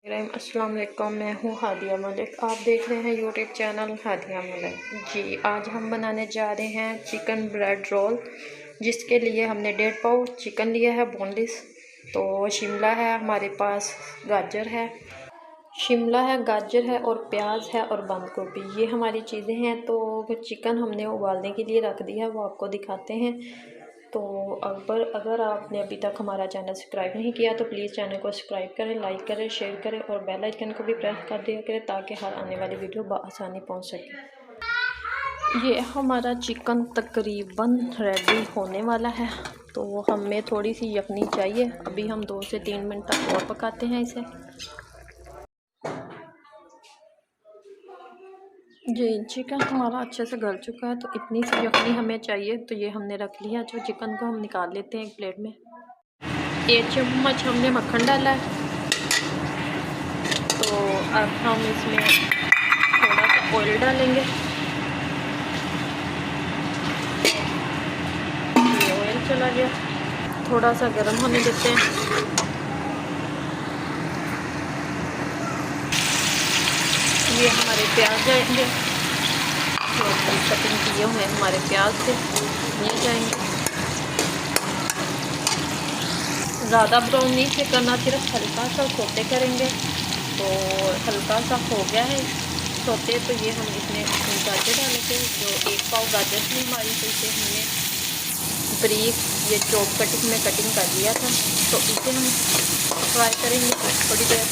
अस्सलाम वालेकुम, मैं हूँ हादिया मलिक। आप देख रहे हैं यूट्यूब चैनल हादिया मलिक जी। आज हम बनाने जा रहे हैं चिकन ब्रेड रोल, जिसके लिए हमने 1.5 पाव चिकन लिया है बोनलेस। तो शिमला है हमारे पास, गाजर है, शिमला है, गाजर है और प्याज है और बंद गोभी, ये हमारी चीज़ें हैं। तो चिकन हमने उबालने के लिए रख दिया है, वो आपको दिखाते हैं। तो अगर आपने अभी तक हमारा चैनल सब्सक्राइब नहीं किया तो प्लीज़ चैनल को सब्सक्राइब करें, लाइक करें, शेयर करें और बेल आइकन को भी प्रेस कर दिया करें, ताकि हर आने वाली वीडियो बआसानी पहुंच सके। ये हमारा चिकन तकरीबन रेडी होने वाला है। तो हमें थोड़ी सी यखनी चाहिए। अभी हम 2 से 3 मिनट तक और पकाते हैं इसे जी। चिकन हमारा अच्छे से गल चुका है, तो इतनी सी यखनी हमें चाहिए। तो ये हमने रख लिया। जो चिकन को हम निकाल लेते हैं एक प्लेट में। 1 चम्मच हमने मक्खन डाला है। तो अब हम इसमें थोड़ा सा ऑयल डालेंगे। ये ऑयल चला गया, थोड़ा सा गर्म होने देते हैं। ये हमारे प्याज जाएंगे, कटिंग किए हुए हमारे प्याज से ये जाएंगे। ज़्यादा ब्राउन नहीं से करना, सिर्फ हल्का सा सोते करेंगे। तो हल्का सा हो गया है सोते, तो ये हम इसमें गाजर डालेंगे। जो 1 पाव गाजर थी हमारी, तो इसे हमने ब्रीक ये चॉप कटिंग में कटिंग कर लिया था। तो इसे हम फ्राई करेंगे थोड़ी देर,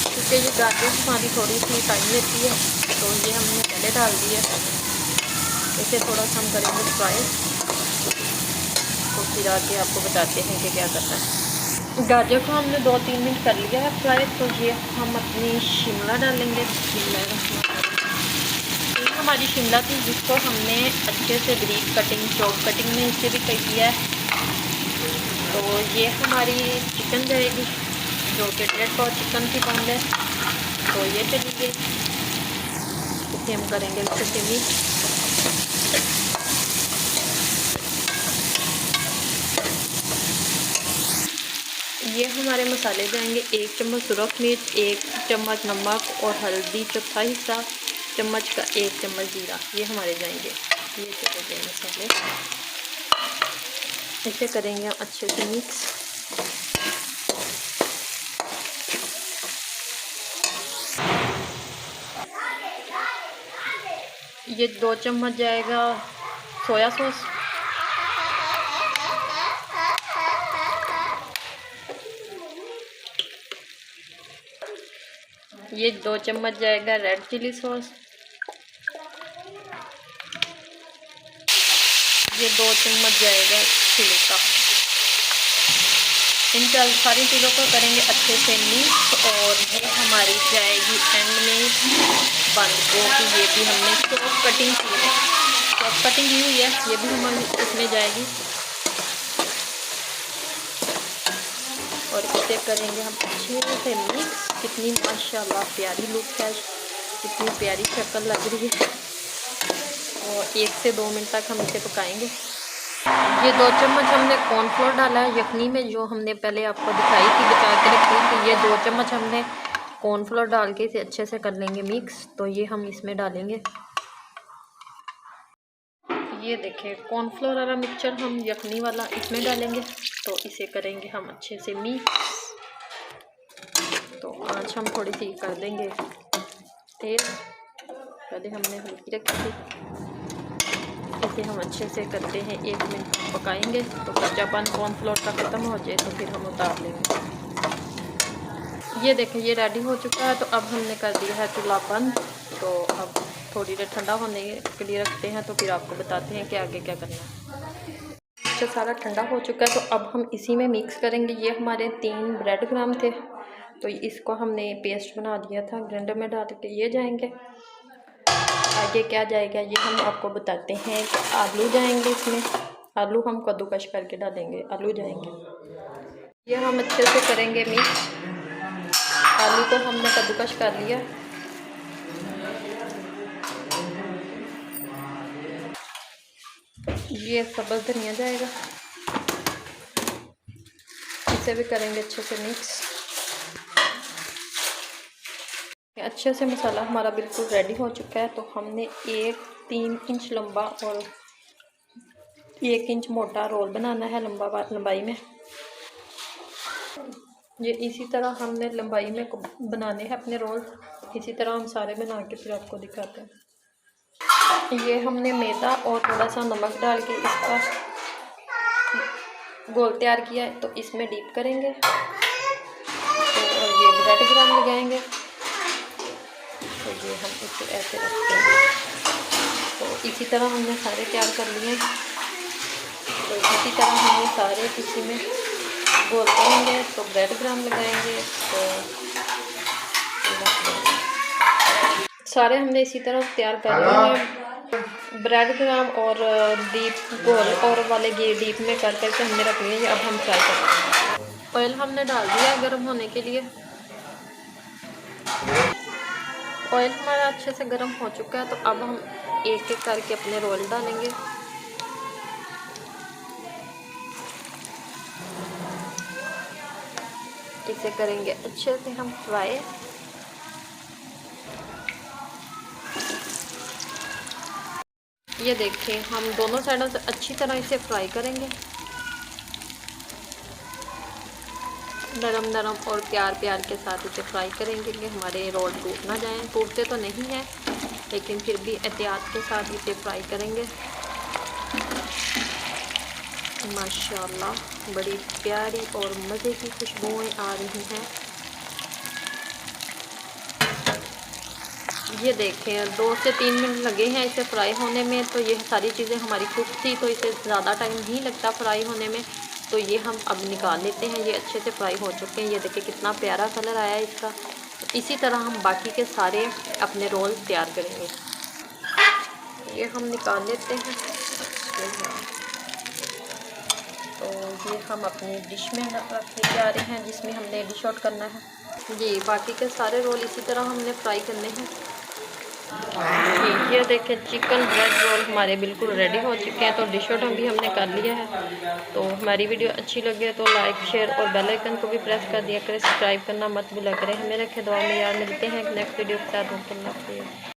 क्योंकि ये गाजर हमारी थोड़ी सी टाइम लेती है। तो ये हमने पहले डाल दिया। इसे थोड़ा सा हम करेंगे फ्राई, तो फिर आके आपको बताते हैं कि क्या करना है। गाजर को हमने 2-3 मिनट कर लिया है फ्राई। तो ये हम अपनी शिमला डालेंगे। ये हमारी शिमला थी, जिसको हमने अच्छे से ब्रीक कटिंग चॉप कटिंग में इसे भी किया है। तो ये हमारी चिकन जाएगी, जो कि 1.5 पाव चिकन की बंद है। तो ये चली गई, इसे हम करेंगे अच्छे से मिक्स। ये हमारे मसाले जाएंगे। 1 चम्मच सुरख मिर्च, 1 चम्मच नमक और हल्दी, चौथा हिस्सा चम्मच का 1 चम्मच जीरा, ये हमारे जाएंगे। ये चले गए मसाले, इसे करेंगे हम अच्छे से मिक्स। ये 2 चम्मच जाएगा सोया सॉस, ये 2 चम्मच जाएगा रेड चिली सॉस, ये 2 चम्मच जाएगा चिली का। इन सारी चीज़ों को करेंगे अच्छे से मिक्स। और ये हमारी जाएगी एंड में बंद गोभी, ये भी हमने चॉप कटिंग की है, चॉप कटिंग की हुई है, ये भी हमारी इसमें जाएगी। और इसे करेंगे हम अच्छे से मिक्स। कितनी माशाल्लाह प्यारी लुक है, कितनी प्यारी शक्ल लग रही है। और 1 से 2 मिनट तक हम इसे पकाएंगे। ये 2 चम्मच हमने कॉर्नफ्लोर डाला है यखनी में, जो हमने पहले आपको दिखाई थी, बता के रखी थी। ये 2 चम्मच हमने कॉर्नफ्लोर डाल के इसे अच्छे से कर लेंगे मिक्स। तो ये हम इसमें डालेंगे। ये देखिए कॉर्नफ्लोर वाला मिक्सचर हम यखनी वाला इसमें डालेंगे। तो इसे करेंगे हम अच्छे से मिक्स। तो आँच हम थोड़ी सी कर देंगे तेज़, पहले हमने हल्की रखी थी। इसे हम अच्छे से करते हैं 1 मिनट पकाएंगे। तो कच्चापन कॉर्नफ्लोर का ख़त्म हो जाए, तो फिर हम उतार लेंगे। ये देखें ये रेडी हो चुका है। तो अब हमने कर दिया है चूल्हा बंद। तो अब थोड़ी देर ठंडा होने के लिए रखते हैं, तो फिर आपको बताते हैं कि आगे क्या करना है। अच्छा सारा ठंडा हो चुका है, तो अब हम इसी में मिक्स करेंगे। ये हमारे 3 ब्रेड ग्राम थे, तो इसको हमने पेस्ट बना दिया था ग्राइंडर में डाल के, ये जाएंगे। आगे क्या जाएगा ये हम आपको बताते हैं। कि आलू जाएंगे इसमें, आलू हम कद्दूकश करके डालेंगे, आलू जाएंगे। ये हम अच्छे से करेंगे मिक्स। आलू को हमने कद्दूकश कर लिया। ये सब्ज़ धनिया जाएगा, इसे भी करेंगे अच्छे से मिक्स। अच्छे से मसाला हमारा बिल्कुल रेडी हो चुका है। तो हमने एक 3 इंच लंबा और 1 इंच मोटा रोल बनाना है लंबाई में। ये इसी तरह हमने लंबाई में बनाने हैं अपने रोल। इसी तरह हम सारे बना के फिर आपको दिखाते हैं। ये हमने मैदा और थोड़ा सा नमक डाल के इसका गोल तैयार किया है। तो इसमें डीप करेंगे और ये ब्रेड क्रम्ब लगाएंगे। तो ये हम इसे ऐसे रखते हैं। तो इसी तरह हमने सारे तैयार कर लिए। तो इसी तरह हमने सारे इसी में गोल करेंगे। तो ब्रेड क्रम्ब लगाएंगे। तो सारे हमने इसी तरह तैयार कर लिए हैं। ब्रेड क्रम्ब और डीप गोल और वाले ये डीप में कर करके हमने रख लिए। अब हम फ्राई करेंगे। ऑयल हमने डाल दिया गर्म होने के लिए। ऑयल हमारा अच्छे से गर्म हो चुका है। तो अब हम एक एक करके अपने रोल डालेंगे। इसे करेंगे अच्छे से हम फ्राई। ये देखिए हम दोनों साइडों से अच्छी तरह इसे फ्राई करेंगे। नरम नरम और प्यार के साथ इसे फ्राई करेंगे कि हमारे रोल टूट ना जाएं। टूटते तो नहीं हैं लेकिन फिर भी एहतियात के साथ इसे फ्राई करेंगे। माशाल्लाह बड़ी प्यारी और मज़े की खुशबुएं आ रही हैं। ये देखें 2 से 3 मिनट लगे हैं इसे फ्राई होने में। तो ये सारी चीज़ें हमारी कुक थी तो इसे ज़्यादा टाइम नहीं लगता फ्राई होने में। तो ये हम अब निकाल लेते हैं। ये अच्छे से फ्राई हो चुके हैं। ये देखिए कितना प्यारा कलर आया है इसका। तो इसी तरह हम बाकी के सारे अपने रोल तैयार करेंगे। ये हम निकाल लेते हैं। तो ये हम अपनी डिश में रख के आ रहे हैं जिसमें हमने डिश आउट करना है। जी बाकी के सारे रोल इसी तरह हमने फ्राई करने हैं। ये देखें चिकन ब्रेड रोल हमारे बिल्कुल रेडी हो चुके हैं। तो डिश आउट भी हमने कर लिया है। तो हमारी वीडियो अच्छी लगे तो लाइक शेयर और बेल आइकन को भी प्रेस कर दिया करें। सब्सक्राइब करना मत भूला करें। हमें रखें दुआ में यार। मिलते हैं नेक्स्ट वीडियो के साथ।